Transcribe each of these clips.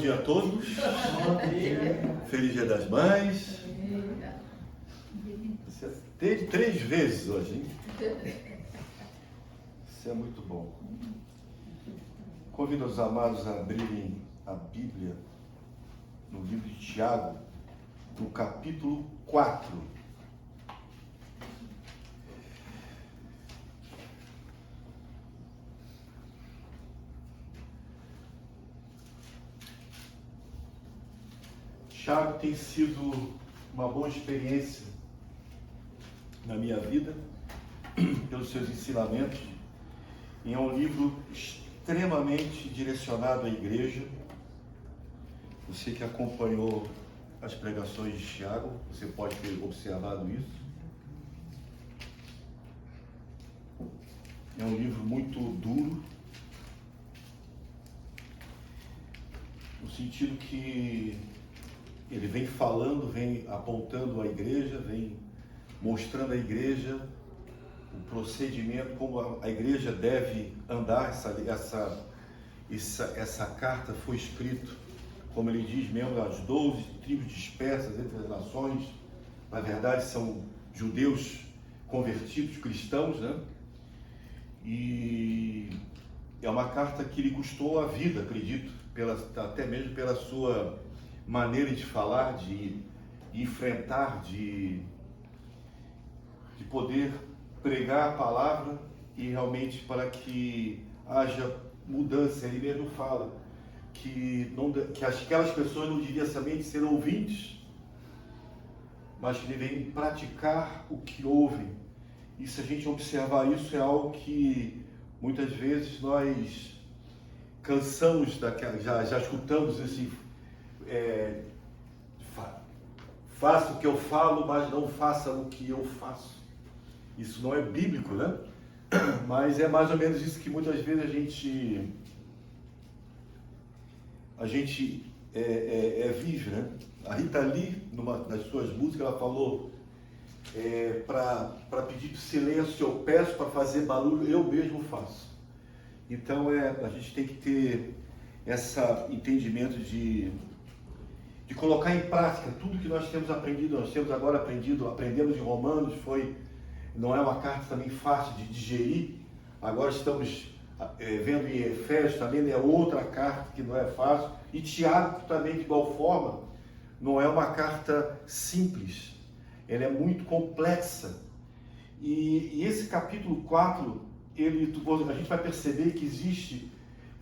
dia a todos. Feliz Dia das Mães. Você teve 3 vezes hoje, hein? Isso é muito bom. Convido os amados a abrirem a Bíblia no livro de Tiago, no capítulo 4. Tiago tem sido uma boa experiência na minha vida, pelos seus ensinamentos, e é um livro extremamente direcionado à igreja. Você que acompanhou as pregações de Tiago, você pode ter observado isso. É um livro muito duro, no sentido que ele vem falando, vem apontando a igreja, vem mostrando à igreja o procedimento, como a igreja deve andar. Essa carta foi escrita, como ele diz mesmo, as 12 tribos dispersas entre as nações. Na verdade são judeus convertidos, cristãos, né? E é uma carta que lhe custou a vida, acredito, até mesmo pela sua maneira de falar, de enfrentar, de poder pregar a palavra, e realmente para que haja mudança. Ele mesmo fala que aquelas pessoas não deviam somente ser ouvintes, mas que devem praticar o que ouvem. E se a gente observar isso, é algo que muitas vezes nós cansamos, já escutamos esse faça o que eu falo, mas não faça o que eu faço. Isso não é bíblico, né? Mas é mais ou menos isso que muitas vezes a gente vive, né? A Rita Lee, numa das suas músicas, ela falou para pedir silêncio eu peço, para fazer barulho eu mesmo faço. Então a gente tem que ter esse entendimento de colocar em prática tudo que nós temos aprendido. Nós temos agora aprendemos em Romanos, não é uma carta também fácil de digerir. Agora estamos vendo em Efésios também, é outra carta que não é fácil. E Tiago também, de igual forma, não é uma carta simples, ela é muito complexa. E esse capítulo 4, a gente vai perceber que existe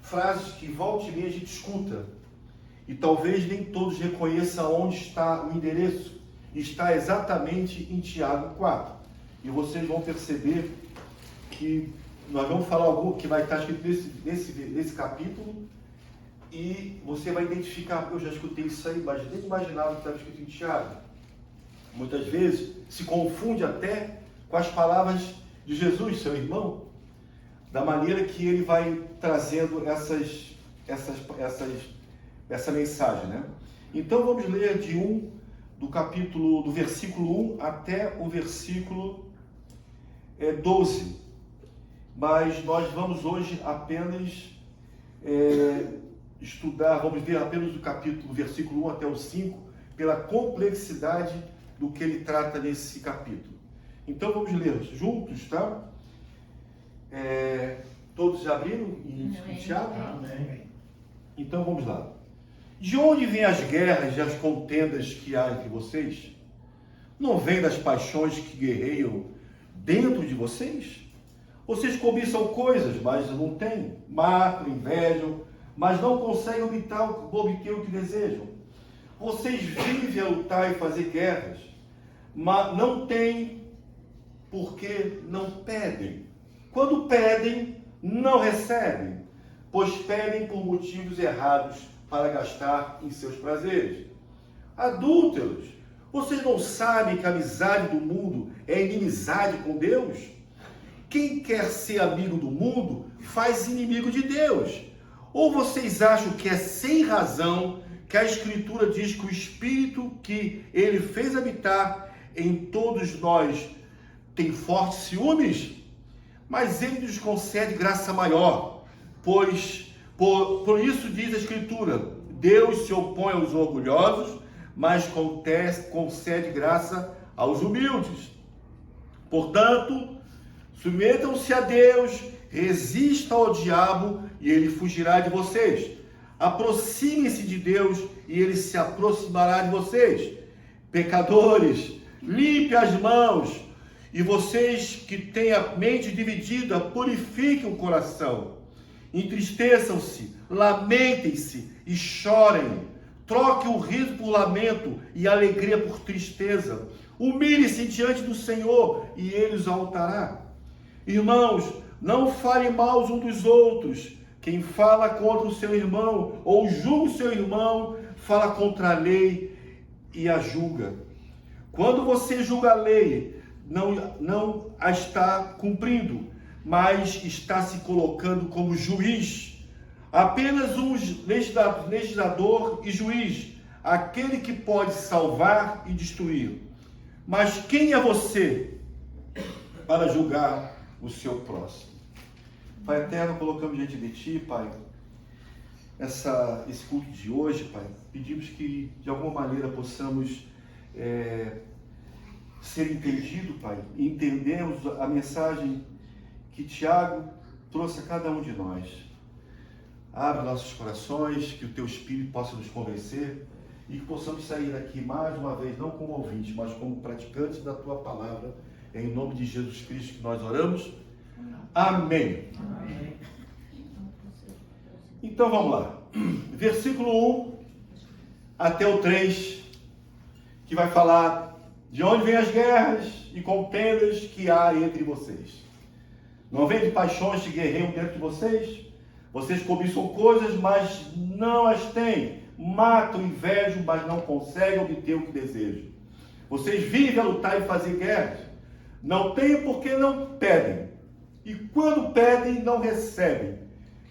frases que volta e meia a gente escuta, e talvez nem todos reconheçam onde está o endereço. Está exatamente em Tiago 4. E vocês vão perceber que nós vamos falar algo que vai estar escrito nesse capítulo, e você vai identificar: eu já escutei isso aí, mas nem imaginava que estava escrito em Tiago. Muitas vezes se confunde até com as palavras de Jesus, seu irmão, da maneira que ele vai trazendo essa mensagem, né? Então vamos ler do versículo 1 até o versículo 12. Mas nós vamos hoje apenas estudar, vamos ver apenas do versículo 1 até o 5, pela complexidade do que ele trata nesse capítulo. Então vamos ler juntos, tá? Todos já abriram em Tiago? Então vamos lá. De onde vêm as guerras e as contendas que há entre vocês? Não vêm das paixões que guerreiam dentro de vocês? Vocês cobiçam coisas, mas não têm. Matam, invejam, mas não conseguem obter o que desejam. Vocês vivem a lutar e fazer guerras, mas não têm porque não pedem. Quando pedem, não recebem, pois pedem por motivos errados para gastar em seus prazeres. Adúlteros, vocês não sabem que a amizade do mundo é inimizade com Deus? Quem quer ser amigo do mundo faz inimigo de Deus. Ou vocês acham que é sem razão que a Escritura diz que o Espírito que Ele fez habitar em todos nós tem fortes ciúmes? Mas Ele nos concede graça maior, pois por isso diz a Escritura: Deus se opõe aos orgulhosos, mas concede graça aos humildes. Portanto, submetam-se a Deus, resistam ao diabo e ele fugirá de vocês. Aproximem-se de Deus e ele se aproximará de vocês. Pecadores, limpe as mãos, e vocês que têm a mente dividida, purifiquem o coração. Entristeçam-se, lamentem-se e chorem. Troque o riso por lamento e a alegria por tristeza. Humilhe-se diante do Senhor e ele os exaltará. Irmãos, não falem mal uns dos outros. Quem fala contra o seu irmão ou julga o seu irmão, fala contra a lei e a julga. Quando você julga a lei, não a está cumprindo, mas está se colocando como juiz. Apenas um legislador e juiz, aquele que pode salvar e destruir. Mas quem é você para julgar o seu próximo? Pai eterno, colocamos diante de Ti, Pai, esse culto de hoje, Pai. Pedimos que, de alguma maneira, possamos ser entendidos, Pai, e entendermos a mensagem que Tiago trouxe a cada um de nós. Abre nossos corações, que o Teu Espírito possa nos convencer e que possamos sair daqui mais uma vez, não como ouvintes, mas como praticantes da Tua Palavra. É em nome de Jesus Cristo que nós oramos. Amém. Amém. Então vamos lá. Versículo 1 até o 3, que vai falar de onde vêm as guerras e contendas que há entre vocês. Não vem de paixões que guerreiam dentro de vocês? Vocês cobiçam coisas, mas não as têm. Matam, invejam, mas não conseguem obter o que desejam. Vocês vivem a lutar e fazer guerras. Não têm porque não pedem. E quando pedem, não recebem.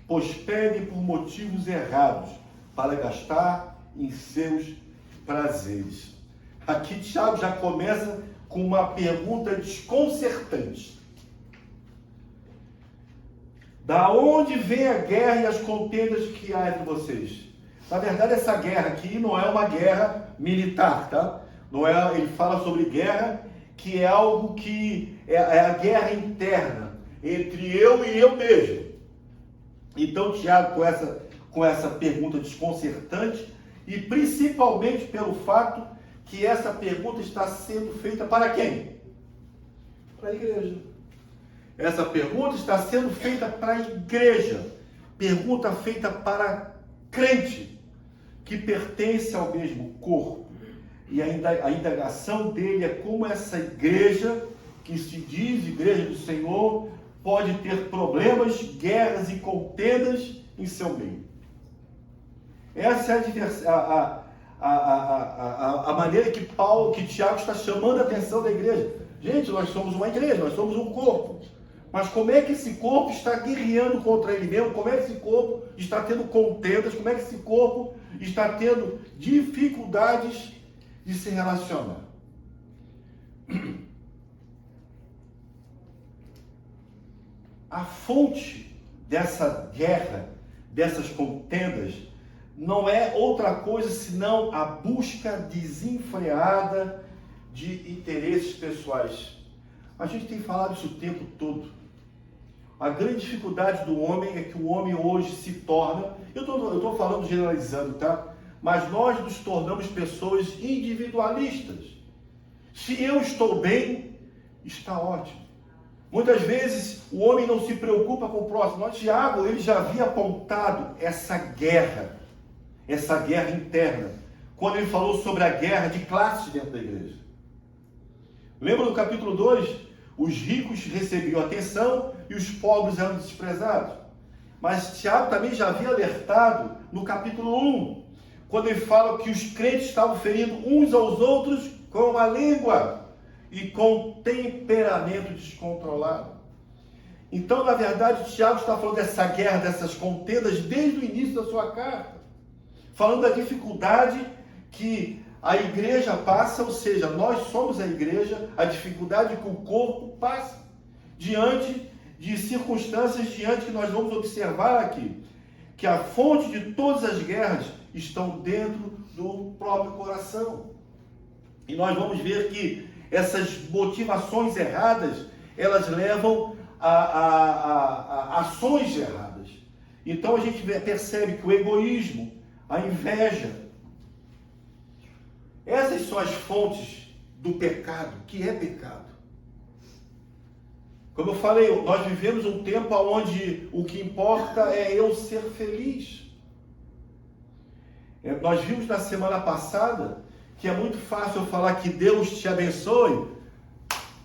Pois pedem por motivos errados, para gastar em seus prazeres. Aqui Tiago já começa com uma pergunta desconcertante. Da onde vem a guerra e as contendas que há entre vocês? Na verdade, essa guerra aqui não é uma guerra militar, tá? Não é, ele fala sobre guerra, que é algo que é a guerra interna, entre eu e eu mesmo. Então, Tiago, com essa pergunta desconcertante, e principalmente pelo fato que essa pergunta está sendo feita para quem? Para a igreja. Essa pergunta está sendo feita para a igreja. Pergunta feita para crente, que pertence ao mesmo corpo. E a indagação dele é como essa igreja, que se diz igreja do Senhor, pode ter problemas, guerras e contendas em seu meio. Essa é a maneira que Tiago está chamando a atenção da igreja. Gente, nós somos uma igreja, nós somos um corpo. Mas como é que esse corpo está guerreando contra ele mesmo? Como é que esse corpo está tendo contendas? Como é que esse corpo está tendo dificuldades de se relacionar? A fonte dessa guerra, dessas contendas, não é outra coisa senão a busca desenfreada de interesses pessoais. A gente tem falado isso o tempo todo. A grande dificuldade do homem é que o homem hoje se torna, eu estou falando generalizando, tá? Mas nós nos tornamos pessoas individualistas. Se eu estou bem, está ótimo. Muitas vezes o homem não se preocupa com o próximo. Mas Tiago, ele já havia apontado essa guerra interna, quando ele falou sobre a guerra de classes dentro da igreja. Lembra no capítulo 2? Os ricos recebiam atenção e os pobres eram desprezados. Mas Tiago também já havia alertado no capítulo 1, quando ele fala que os crentes estavam ferindo uns aos outros com a língua e com temperamento descontrolado. Então, na verdade, Tiago está falando dessa guerra, dessas contendas, desde o início da sua carta. Falando da dificuldade que a igreja passa, ou seja, nós somos a igreja, a dificuldade que o corpo passa, diante de circunstâncias, diante que nós vamos observar aqui, que a fonte de todas as guerras estão dentro do próprio coração. E nós vamos ver que essas motivações erradas, elas levam a ações erradas. Então a gente percebe que o egoísmo, a inveja, essas são as fontes do pecado, que é pecado. Como eu falei, nós vivemos um tempo onde o que importa é eu ser feliz. Nós vimos na semana passada que é muito fácil eu falar que Deus te abençoe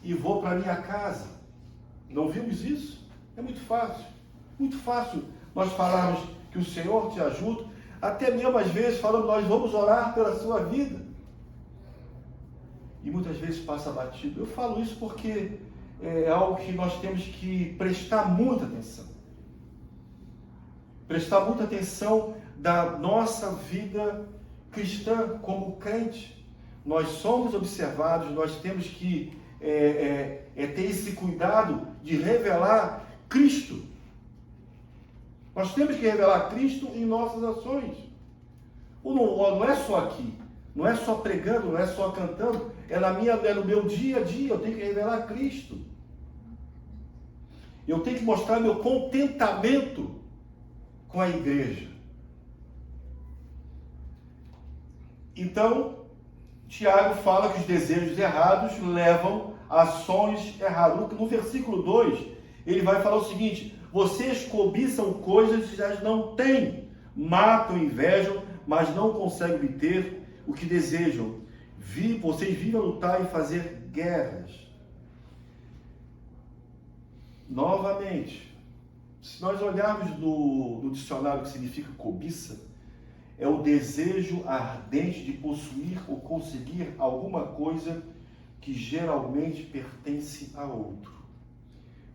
e vou para minha casa. Não vimos isso? É muito fácil. Muito fácil nós falarmos que o Senhor te ajuda. Até mesmo às vezes falamos, nós vamos orar pela sua vida. E muitas vezes passa batido. Eu falo isso porque é algo que nós temos que prestar muita atenção. Prestar muita atenção da nossa vida cristã como crente. Nós somos observados, nós temos que ter esse cuidado de revelar Cristo. Nós temos que revelar Cristo em nossas ações. Não é só aqui, não é só pregando, não é só cantando, é no meu dia a dia, eu tenho que revelar Cristo. Eu tenho que mostrar meu contentamento com a igreja. Então, Tiago fala que os desejos errados levam a ações erradas. No versículo 2, ele vai falar o seguinte: vocês cobiçam coisas que já não têm, matam, invejam, mas não conseguem obter o que desejam. Vocês vivem a lutar e fazer guerras. Novamente, se nós olharmos no dicionário o que significa cobiça, é o desejo ardente de possuir ou conseguir alguma coisa que geralmente pertence a outro.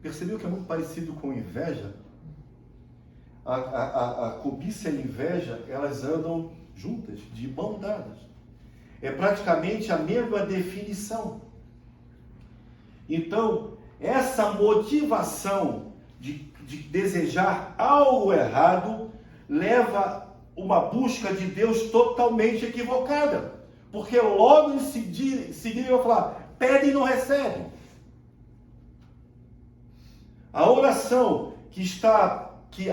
Percebeu que é muito parecido com inveja? A cobiça e a inveja, elas andam juntas, de mãos dadas. É praticamente a mesma definição. Então, essa motivação de desejar algo errado leva uma busca de Deus totalmente equivocada. Porque logo em seguida eu vou falar, pede e não recebe. A oração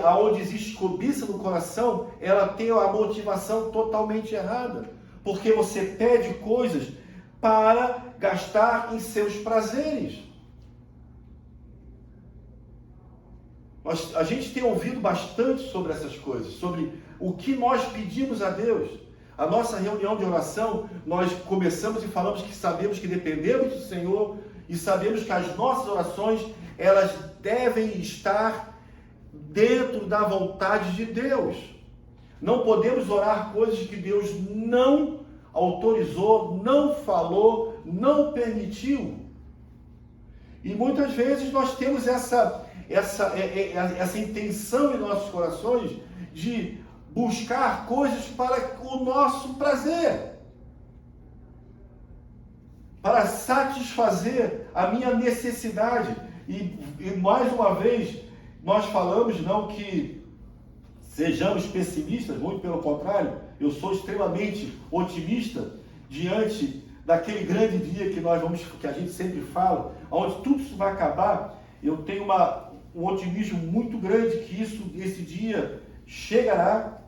aonde existe cobiça no coração, ela tem a motivação totalmente errada. Porque você pede coisas para gastar em seus prazeres. A gente tem ouvido bastante sobre essas coisas, sobre o que nós pedimos a Deus. A nossa reunião de oração, nós começamos e falamos que sabemos que dependemos do Senhor e sabemos que as nossas orações, elas devem estar dentro da vontade de Deus. Não podemos orar coisas que Deus não autorizou, não falou, não permitiu. E muitas vezes nós temos essa intenção em nossos corações de buscar coisas para o nosso prazer, para satisfazer a minha necessidade. E mais uma vez, nós falamos não que sejamos pessimistas, muito pelo contrário, eu sou extremamente otimista diante daquele grande dia que a gente sempre fala, onde tudo isso vai acabar. Eu tenho um otimismo muito grande que esse dia chegará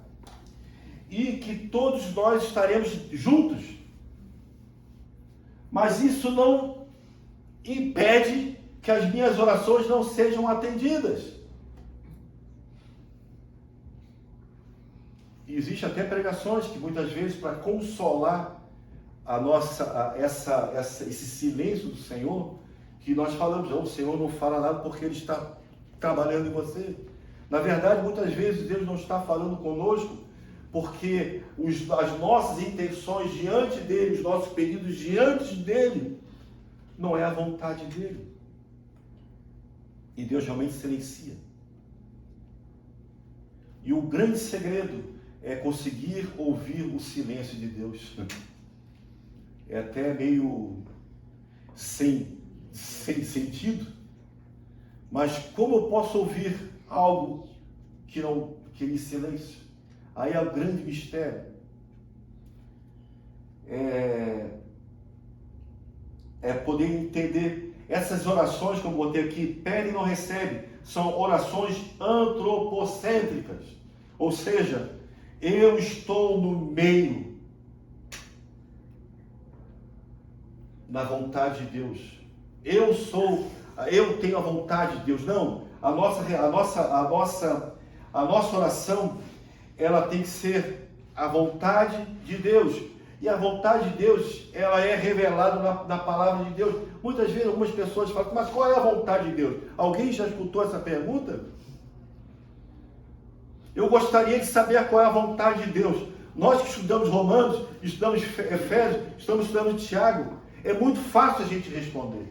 e que todos nós estaremos juntos. Mas isso não impede que as minhas orações não sejam atendidas. E existe até pregações que muitas vezes, para consolar esse silêncio do Senhor, que nós falamos, o Senhor não fala nada porque Ele está trabalhando em você. Na verdade, muitas vezes Deus não está falando conosco porque as nossas intenções diante dEle, os nossos pedidos diante dEle, não é a vontade dEle. E Deus realmente silencia. E o grande segredo é conseguir ouvir o silêncio de Deus. É até meio sem sentido, mas como eu posso ouvir algo que em silêncio? Aí é o grande mistério. É poder entender essas orações que eu botei aqui, pede e não recebe, são orações antropocêntricas. Ou seja, eu estou no meio na vontade de Deus. Eu tenho a vontade de Deus. Não, a nossa oração, ela tem que ser a vontade de Deus. E a vontade de Deus, ela é revelada na palavra de Deus. Muitas vezes algumas pessoas falam, mas qual é a vontade de Deus? Alguém já escutou essa pergunta? Eu gostaria de saber qual é a vontade de Deus. Nós que estudamos Romanos, estudamos Efésios, estamos estudando Tiago, é muito fácil a gente responder.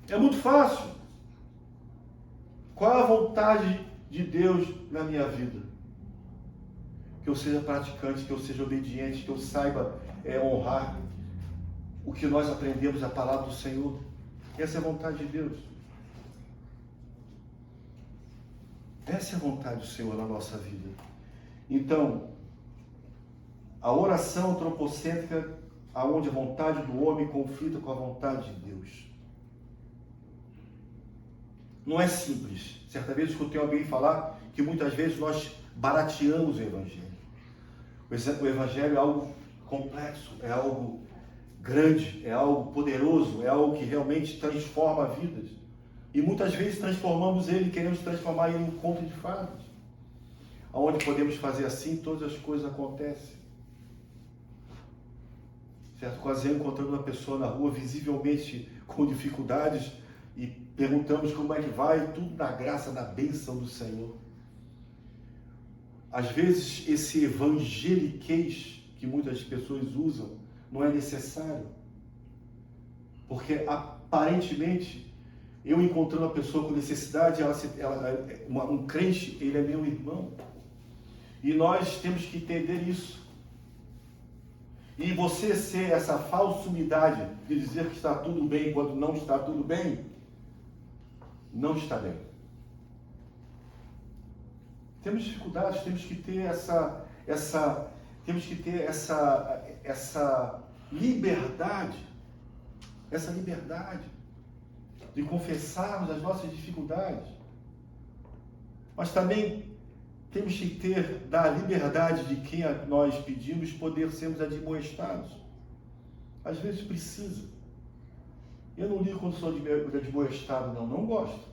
É muito fácil. Qual é a vontade de Deus na minha vida? Que eu seja praticante, que eu seja obediente, que eu saiba honrar o que nós aprendemos, a palavra do Senhor. Essa é a vontade de Deus. Essa é a vontade do Senhor na nossa vida. Então, a oração antropocêntrica, aonde a vontade do homem conflita com a vontade de Deus. Não é simples. Certa vez eu escutei alguém falar que muitas vezes nós barateamos o Evangelho. O Evangelho é algo complexo, é algo grande, é algo poderoso, é algo que realmente transforma vidas. E muitas vezes transformamos ele, queremos transformar ele em um conto de fadas. Onde podemos fazer assim, todas as coisas acontecem. Certa ocasião, encontramos uma pessoa na rua, visivelmente com dificuldades, e perguntamos como é que vai, tudo na graça, na bênção do Senhor. Às vezes, esse evangeliquez que muitas pessoas usam não é necessário. Porque, aparentemente, eu encontrando uma pessoa com necessidade, um crente, ele é meu irmão. E nós temos que entender isso. E você ser essa falsa humildade de dizer que está tudo bem quando não está tudo bem, não está bem. Temos dificuldades, temos que ter essa liberdade de confessarmos as nossas dificuldades. Mas também temos que ter da liberdade de quem nós pedimos poder sermos admoestados. Às vezes precisa. Eu não ligo quando sou admoestado, não gosto.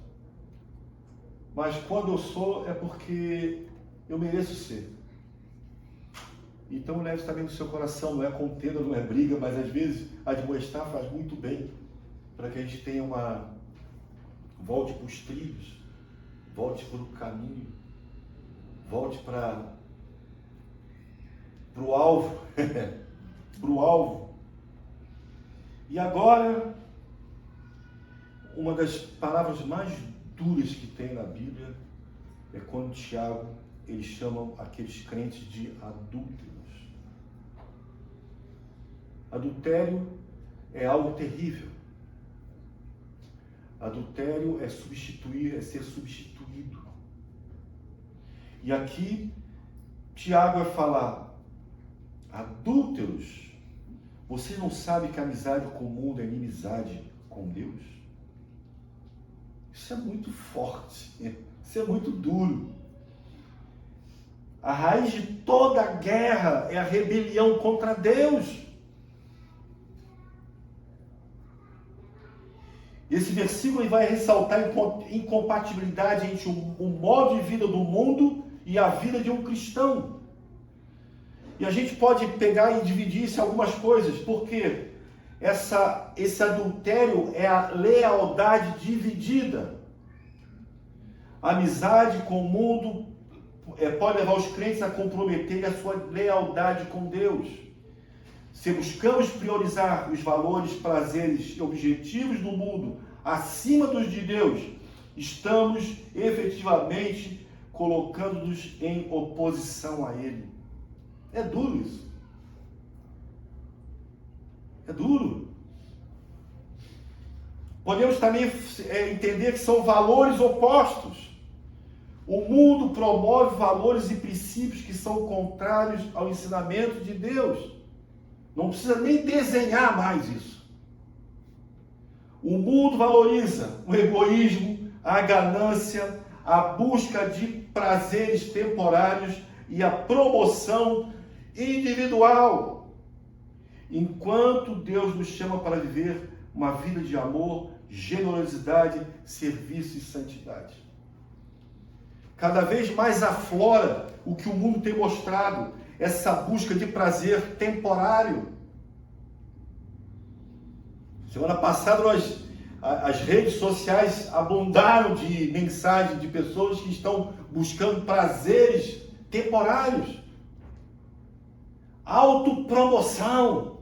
Mas quando eu sou, é porque eu mereço ser. Então leve também no seu coração, não é contenda, não é briga, mas às vezes admoestar faz muito bem, para que a gente tenha volte para os trilhos, volte para o caminho, volte para o alvo, para o alvo. E agora, uma das palavras mais duras que tem na Bíblia é quando Tiago, eles chamam aqueles crentes de adúlteros. Adultério é algo terrível. Adultério é ser substituído. E aqui, Tiago vai falar, adúlteros, você não sabe que a amizade com o mundo é inimizade com Deus? Isso é muito forte, isso é muito duro. A raiz de toda a guerra é a rebelião contra Deus. Esse versículo vai ressaltar a incompatibilidade entre o modo de vida do mundo e a vida de um cristão. E a gente pode pegar e dividir isso em algumas coisas, porque esse adultério é a lealdade dividida. A amizade com o mundo pode levar os crentes a comprometerem a sua lealdade com Deus. Se buscamos priorizar os valores, prazeres e objetivos do mundo acima dos de Deus, estamos efetivamente colocando-nos em oposição a Ele. É duro isso. É duro. Podemos também entender que são valores opostos. O mundo promove valores e princípios que são contrários ao ensinamento de Deus. Não precisa nem desenhar mais isso. O mundo valoriza o egoísmo, a ganância, a busca de prazeres temporários e a promoção individual. Enquanto Deus nos chama para viver uma vida de amor, generosidade, serviço e santidade. Cada vez mais aflora o que o mundo tem mostrado, essa busca de prazer temporário. Semana passada as redes sociais abundaram de mensagens de pessoas que estão buscando prazeres temporários. Autopromoção.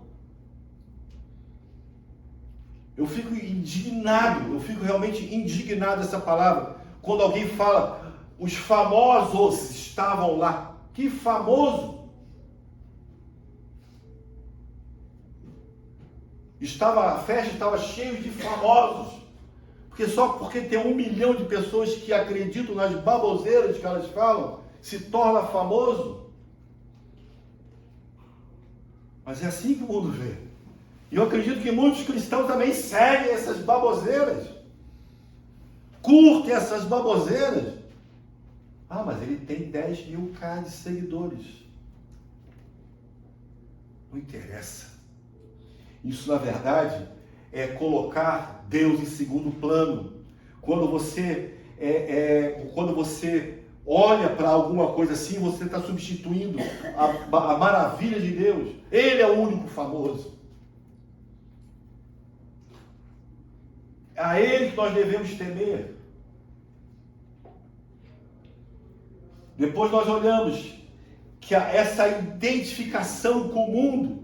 Eu fico indignado, eu fico realmente indignado essa palavra, quando alguém fala, os famosos estavam lá. Que famoso? A festa estava cheia de famosos. Só porque tem 1 milhão de pessoas que acreditam nas baboseiras que elas falam, se torna famoso. Mas é assim que o mundo vê. E eu acredito que muitos cristãos também seguem essas baboseiras. Curtem essas baboseiras. Ah, mas ele tem 10 mil de seguidores. Não interessa. Isso, na verdade, é colocar Deus em segundo plano. Quando você olha para alguma coisa assim, você está substituindo a maravilha de Deus. Ele é o único famoso. A Ele que nós devemos temer. Depois nós olhamos que essa identificação com o mundo,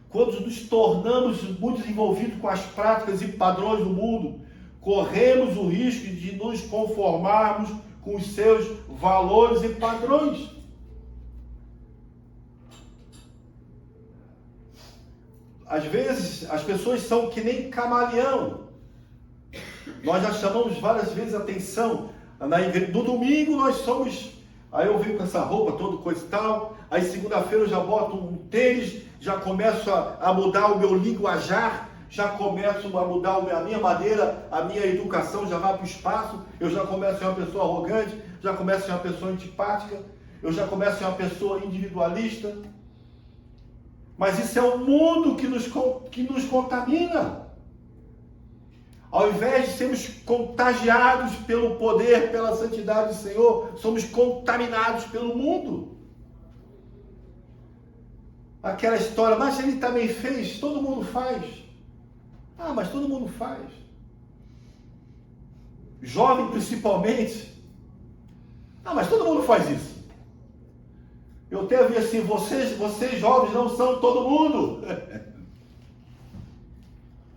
quando nos tornamos muito envolvidos com as práticas e padrões do mundo, corremos o risco de nos conformarmos com os seus valores e padrões. Às vezes, as pessoas são que nem camaleão. Nós já chamamos várias vezes a atenção. No domingo nós somos... Aí eu venho com essa roupa, toda coisa e tal. Aí segunda-feira eu já boto um tênis, já começo a mudar o meu linguajar, já começo a mudar a minha maneira, a minha educação já vai para o espaço. Eu já começo a ser uma pessoa arrogante, já começo a ser uma pessoa antipática, eu já começo a ser uma pessoa individualista. Mas isso é o mundo que nos contamina. Ao invés de sermos contagiados pelo poder, pela santidade do Senhor, somos contaminados pelo mundo. Aquela história, mas ele também fez, todo mundo faz. Ah, mas todo mundo faz. Jovem principalmente. Ah, mas todo mundo faz isso. Eu até vi assim, vocês jovens não são todo mundo.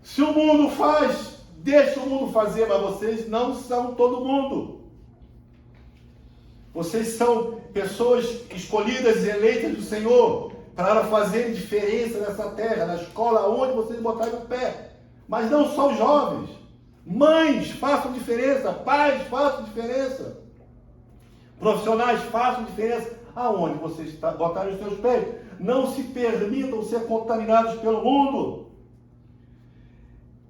Se o mundo faz, deixa o mundo fazer, mas vocês não são todo mundo. Vocês são pessoas escolhidas e eleitas do Senhor para fazerem diferença nessa terra, na escola onde vocês botarem o pé. Mas não só os jovens. Mães, façam diferença. Pais, façam diferença. Profissionais, façam diferença. Aonde vocês botarem os seus pés. Não se permitam ser contaminados pelo mundo.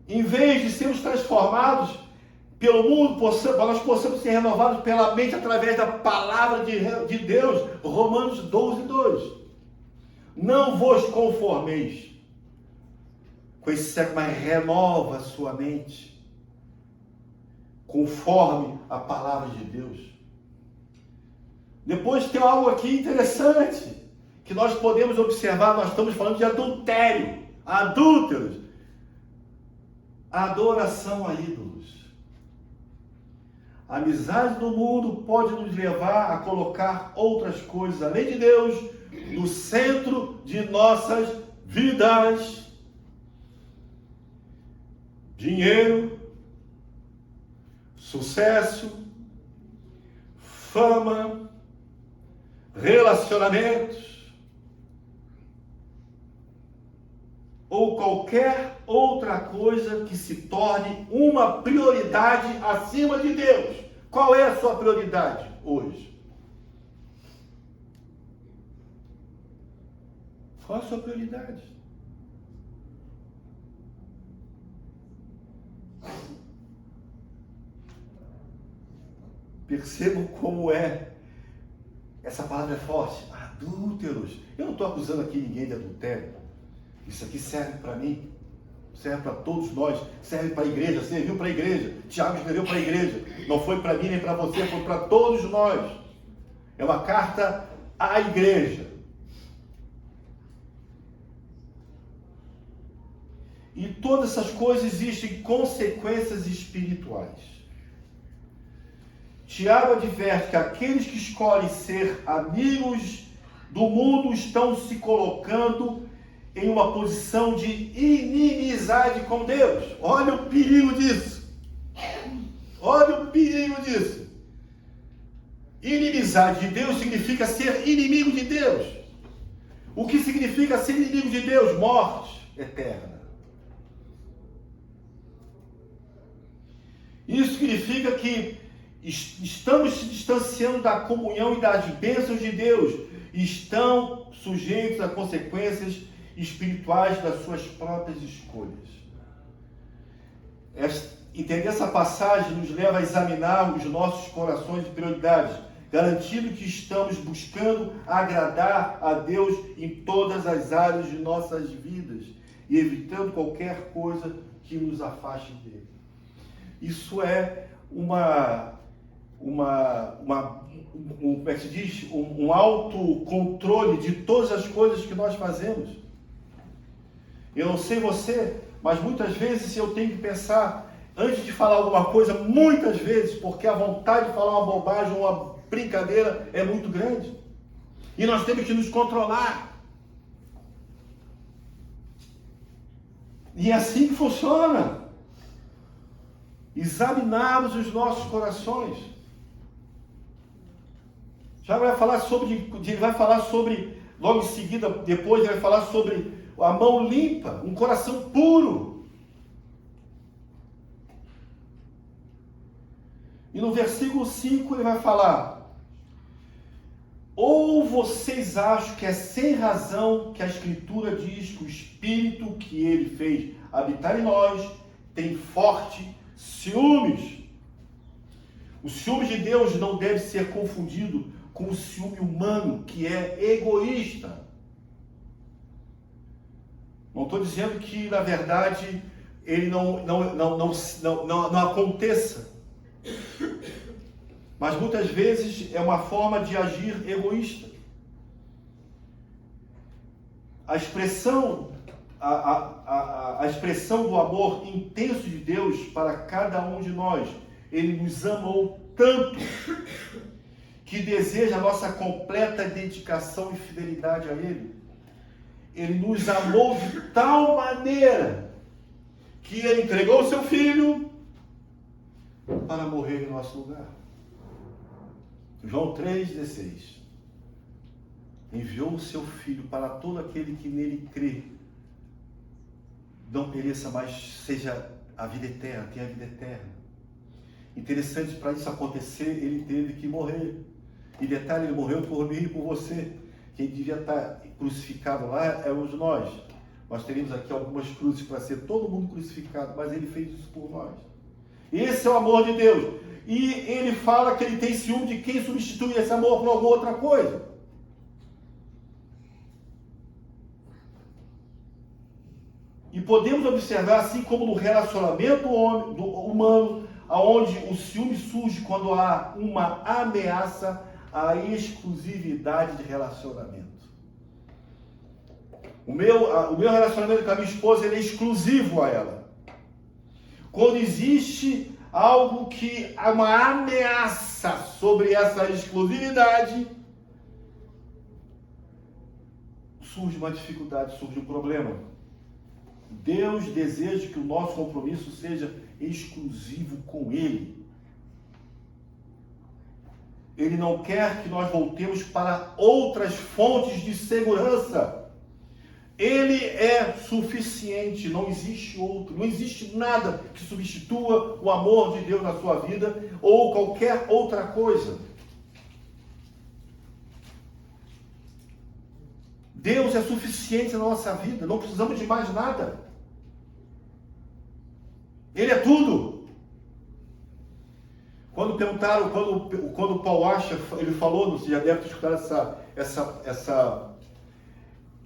Em vez de sermos transformados pelo mundo, nós possamos ser renovados pela mente através da palavra de Deus. Romanos 12, 2. Não vos conformeis com esse século, mas renova a sua mente conforme a palavra de Deus. Depois tem algo aqui interessante que nós podemos observar. Nós estamos falando de adultério, adúlteros, adoração a ídolos. A amizade do mundo pode nos levar a colocar outras coisas além de Deus no centro de nossas vidas. Dinheiro, sucesso, fama, relacionamentos ou qualquer outra coisa que se torne uma prioridade acima de Deus. Qual é a sua prioridade hoje? Qual a sua prioridade? Percebam como é. Essa palavra é forte. Adúlteros. Eu não estou acusando aqui ninguém de adultério. Isso aqui serve para mim. Serve para todos nós. Serve para a igreja. Serviu para a igreja. Tiago escreveu para a igreja. Não foi para mim nem para você. Foi para todos nós. É uma carta à igreja. E todas essas coisas existem consequências espirituais. Tiago adverte que aqueles que escolhem ser amigos do mundo estão se colocando em uma posição de inimizade com Deus. Olha o perigo disso. Olha o perigo disso. Inimizade de Deus significa ser inimigo de Deus. O que significa ser inimigo de Deus? Morte eterna. Isso significa que estamos se distanciando da comunhão e das bênçãos de Deus. Estão sujeitos a consequências espirituais das suas próprias escolhas. Entender essa passagem nos leva a examinar os nossos corações e prioridades, garantindo que estamos buscando agradar a Deus em todas as áreas de nossas vidas e evitando qualquer coisa que nos afaste dele. Isso é como é que se diz? Um autocontrole de todas as coisas que nós fazemos. Eu não sei você, mas muitas vezes eu tenho que pensar, antes de falar alguma coisa, muitas vezes, porque a vontade de falar uma bobagem ou uma brincadeira é muito grande. E nós temos que nos controlar. E é assim que funciona. Examinarmos os nossos corações. Já vai falar sobre, logo em seguida, depois ele vai falar sobre a mão limpa, um coração puro. E no versículo 5 ele vai falar: ou vocês acham que é sem razão que a Escritura diz que o Espírito que ele fez habitar em nós tem forte ciúmes? O ciúme de Deus não deve ser confundido com o ciúme humano, que é egoísta. Não estou dizendo que, na verdade, ele não aconteça. Mas muitas vezes é uma forma de agir egoísta. A expressão do amor intenso de Deus para cada um de nós. Ele nos amou tanto que deseja a nossa completa dedicação e fidelidade a Ele. Ele nos amou de tal maneira que Ele entregou o seu Filho para morrer em nosso lugar. João 3,16. Enviou o seu Filho para todo aquele que nele crê, não pereça, mas seja a vida eterna, tenha a vida eterna. Interessante, para isso acontecer, ele teve que morrer. E detalhe, ele morreu por mim e por você. Quem devia estar crucificado lá éramos nós. Nós teríamos aqui algumas cruzes para ser todo mundo crucificado, mas ele fez isso por nós. Esse é o amor de Deus. E ele fala que ele tem ciúme de quem substitui esse amor por alguma outra coisa. E podemos observar, assim como no relacionamento humano, onde o ciúme surge quando há uma ameaça à exclusividade de relacionamento. O meu relacionamento com a minha esposa, ele é exclusivo a ela. Quando existe algo que há uma ameaça sobre essa exclusividade, surge uma dificuldade, surge um problema. Deus deseja que o nosso compromisso seja exclusivo com Ele. Ele não quer que nós voltemos para outras fontes de segurança. Ele é suficiente, não existe outro, não existe nada que substitua o amor de Deus na sua vida ou qualquer outra coisa. Deus é suficiente na nossa vida, não precisamos de mais nada. Ele é tudo. Quando perguntaram, quando Paul Washer, ele falou, você já deve ter escutado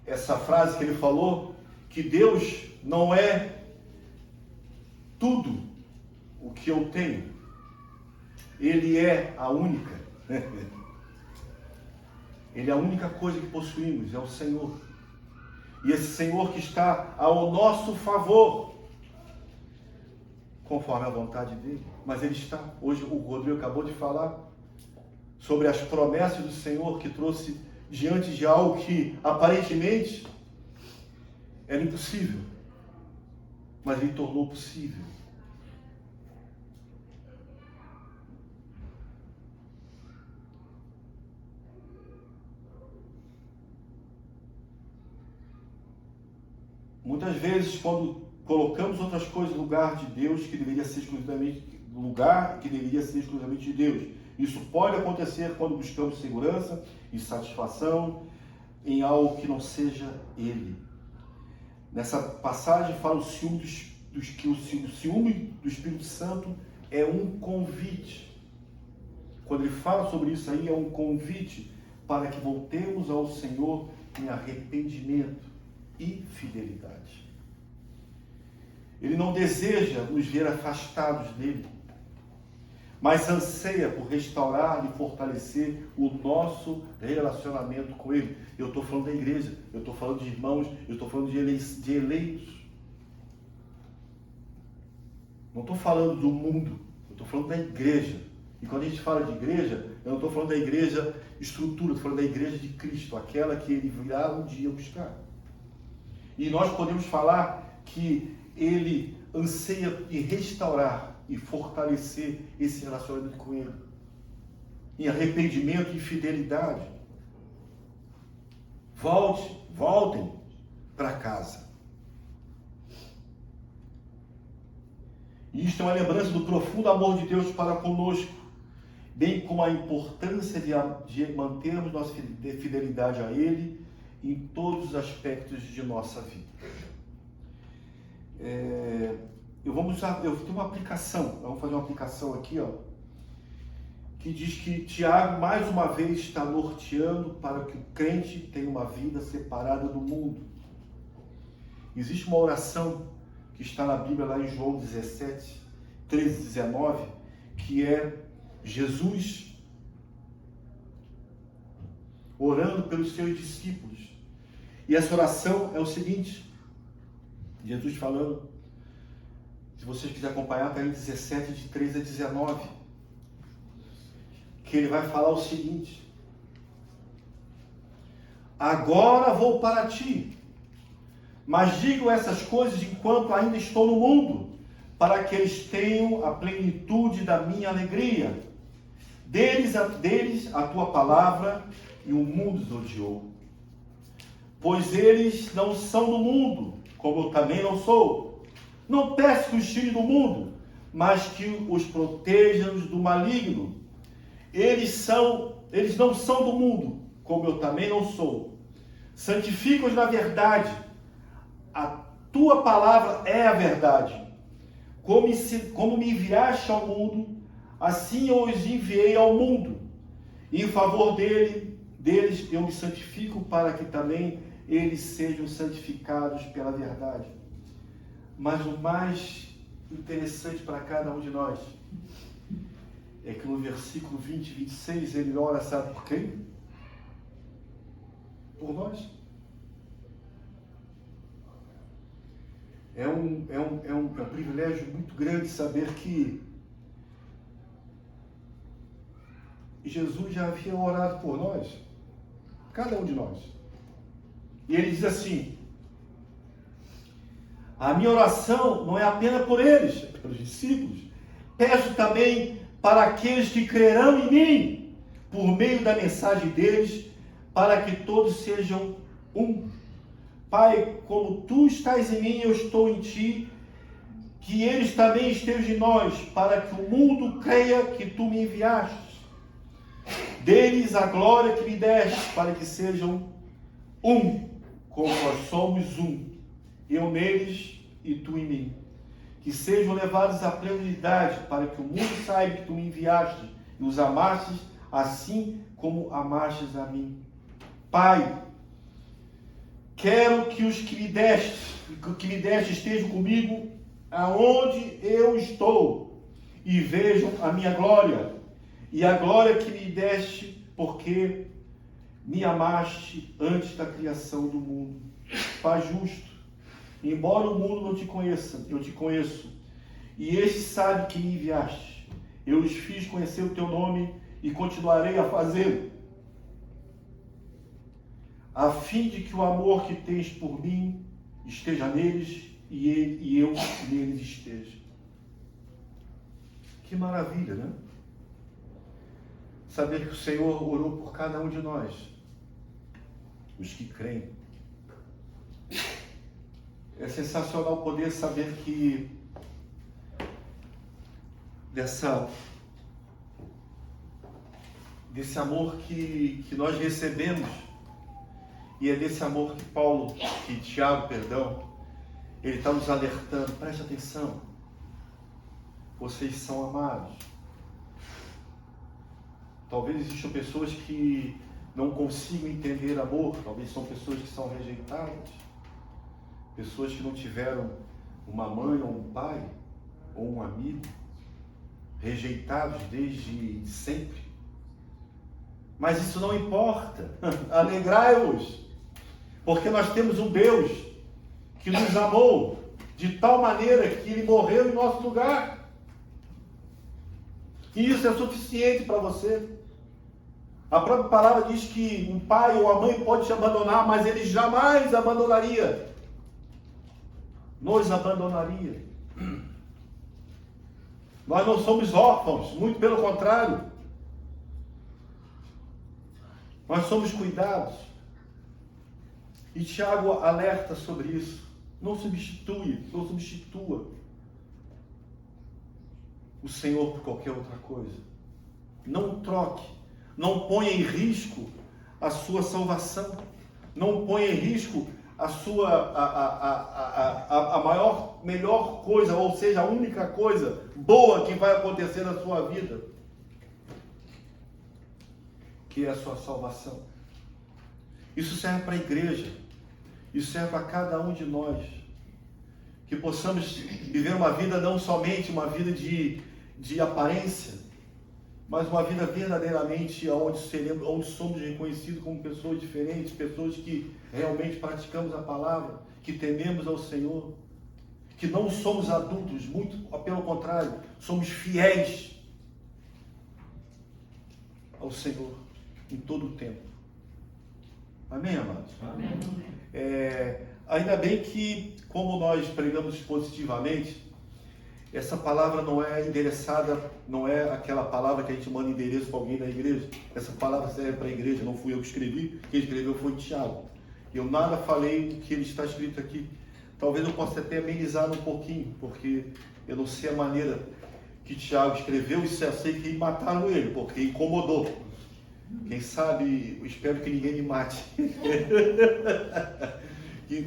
essa frase que ele falou, que Deus não é tudo o que eu tenho. Ele é a única. Ele é a única coisa que possuímos, é o Senhor. E esse Senhor que está ao nosso favor, conforme a vontade dele. Mas ele está. Hoje o Rodrigo acabou de falar sobre as promessas do Senhor que trouxe diante de algo que aparentemente era impossível. Mas ele tornou possível. Muitas vezes, quando colocamos outras coisas no lugar de Deus, que deveria ser exclusivamente de Deus, isso pode acontecer quando buscamos segurança e satisfação em algo que não seja Ele. Nessa passagem fala o ciúme do Espírito Santo é um convite. Quando ele fala sobre isso aí, é um convite para que voltemos ao Senhor em arrependimento e fidelidade. Ele não deseja nos ver afastados dele, mas anseia por restaurar e fortalecer o nosso relacionamento com ele. Eu estou falando da igreja, eu estou falando de irmãos, eu estou falando de eleitos. Não estou falando do mundo, eu estou falando da igreja. E quando a gente fala de igreja, eu não estou falando da igreja estrutura, estou falando da igreja de Cristo, aquela que ele virá um dia buscar. E nós podemos falar que ele anseia em restaurar e fortalecer esse relacionamento com ele, em arrependimento e fidelidade. Voltem para casa. E isto é uma lembrança do profundo amor de Deus para conosco, bem como a importância de mantermos nossa fidelidade a Ele em todos os aspectos de nossa vida. Eu tenho uma aplicação, vamos fazer uma aplicação aqui, que diz que Tiago, mais uma vez, está norteando para que o crente tenha uma vida separada do mundo. Existe uma oração que está na Bíblia, lá em João 17, 13, 19, que é Jesus orando pelos seus discípulos. E essa oração é o seguinte, Jesus falando, se vocês quiserem acompanhar, está em 17, de 13 a 19, que ele vai falar o seguinte: agora vou para ti, mas digo essas coisas enquanto ainda estou no mundo, para que eles tenham a plenitude da minha alegria. Deles a tua palavra, e o mundo os odiou. Pois eles não são do mundo, como eu também não sou. Não peço que os tire do mundo, mas que os protejam do maligno. Eles não são do mundo, como eu também não sou. Santifica-os na verdade. A tua palavra é a verdade. Como me enviaste ao mundo, assim eu os enviei ao mundo. E em favor deles eu me santifico, para que também eles sejam santificados pela verdade. Mas o mais interessante para cada um de nós é que no versículo 20 e 26 ele ora, sabe por quem? Por nós. É um privilégio muito grande saber que Jesus já havia orado por nós, cada um de nós. E ele diz assim: a minha oração não é apenas por eles, é pelos discípulos. Peço também para aqueles que crerão em mim, por meio da mensagem deles, para que todos sejam um. Pai, como tu estás em mim, eu estou em ti, que eles também estejam em nós, para que o mundo creia que tu me enviaste. Deles a glória que me deste, para que sejam um, como nós somos um, eu neles e tu em mim. Que sejam levados à plenitude, para que o mundo saiba que tu me enviaste e os amastes, assim como amastes a mim. Pai, quero que os que me deste estejam comigo aonde eu estou e vejam a minha glória e a glória que me deste, porque me amaste antes da criação do mundo. Pai justo, embora o mundo não te conheça, eu te conheço, e este sabe que me enviaste. Eu os fiz conhecer o teu nome e continuarei a fazê-lo, a fim de que o amor que tens por mim esteja neles e eu neles esteja. Que maravilha, né? Saber que o Senhor orou por cada um de nós, os que creem. É sensacional poder saber que desse amor que nós recebemos, e é desse amor que Tiago, ele está nos alertando. Preste atenção, vocês são amados. Talvez existam pessoas que não consigam entender amor, talvez são pessoas que são rejeitadas, pessoas que não tiveram uma mãe ou um pai, ou um amigo, rejeitados desde sempre. Mas isso não importa, alegrai-vos, porque nós temos um Deus que nos amou de tal maneira que Ele morreu em nosso lugar. E isso é suficiente para você. A própria palavra diz que um pai ou a mãe pode te abandonar, mas Ele jamais abandonaria. Nos abandonaria. Nós não somos órfãos, muito pelo contrário. Nós somos cuidados. E Tiago alerta sobre isso. Não substitua o Senhor por qualquer outra coisa. Não troque, não ponha em risco a sua salvação. Não ponha em risco a melhor coisa, ou seja, a única coisa boa que vai acontecer na sua vida, que é a sua salvação. Isso serve para a igreja, isso serve para cada um de nós, que possamos viver uma vida não somente uma vida de aparência, mas uma vida verdadeiramente onde somos reconhecidos como pessoas diferentes, pessoas que realmente praticamos a palavra, que tememos ao Senhor, que não somos adultos, muito pelo contrário, somos fiéis ao Senhor em todo o tempo. Amém, amados? Amém. Ainda bem que, como nós pregamos positivamente, essa palavra não é endereçada, não é aquela palavra que a gente manda endereço para alguém da igreja. Essa palavra serve para a igreja, não fui eu que escrevi, quem escreveu foi Tiago. Eu nada falei do que ele está escrito aqui. Talvez eu possa até amenizar um pouquinho, porque eu não sei a maneira que Tiago escreveu, e eu sei que mataram ele, porque incomodou. Quem sabe, eu espero que ninguém me mate.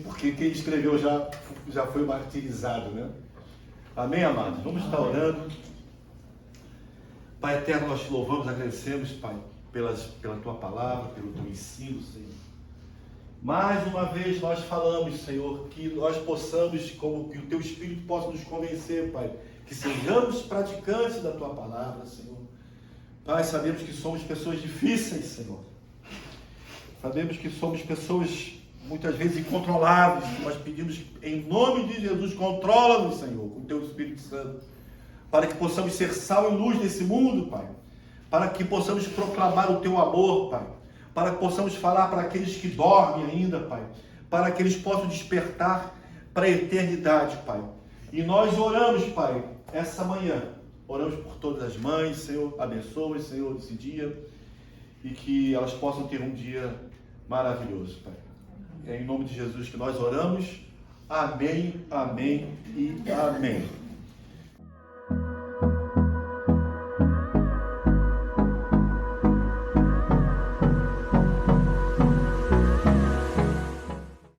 Porque quem escreveu já foi martirizado, né? Amém, amados? Vamos estar orando. Pai eterno, nós te louvamos, agradecemos, Pai, pela tua palavra, pelo teu ensino, Senhor. Mais uma vez nós falamos, Senhor, que nós possamos, como que o teu Espírito possa nos convencer, Pai, que sejamos praticantes da tua palavra, Senhor. Pai, sabemos que somos pessoas difíceis, Senhor. Sabemos que somos pessoas muitas vezes incontroláveis. Nós pedimos em nome de Jesus, controla-nos, Senhor, com o teu Espírito Santo, para que possamos ser sal e luz nesse mundo, Pai, para que possamos proclamar o teu amor, Pai, para que possamos falar para aqueles que dormem ainda, Pai, para que eles possam despertar para a eternidade, Pai. E nós oramos, Pai, essa manhã, oramos por todas as mães, Senhor, abençoa, Senhor, esse dia, e que elas possam ter um dia maravilhoso, Pai. É em nome de Jesus que nós oramos. Amém, amém e amém.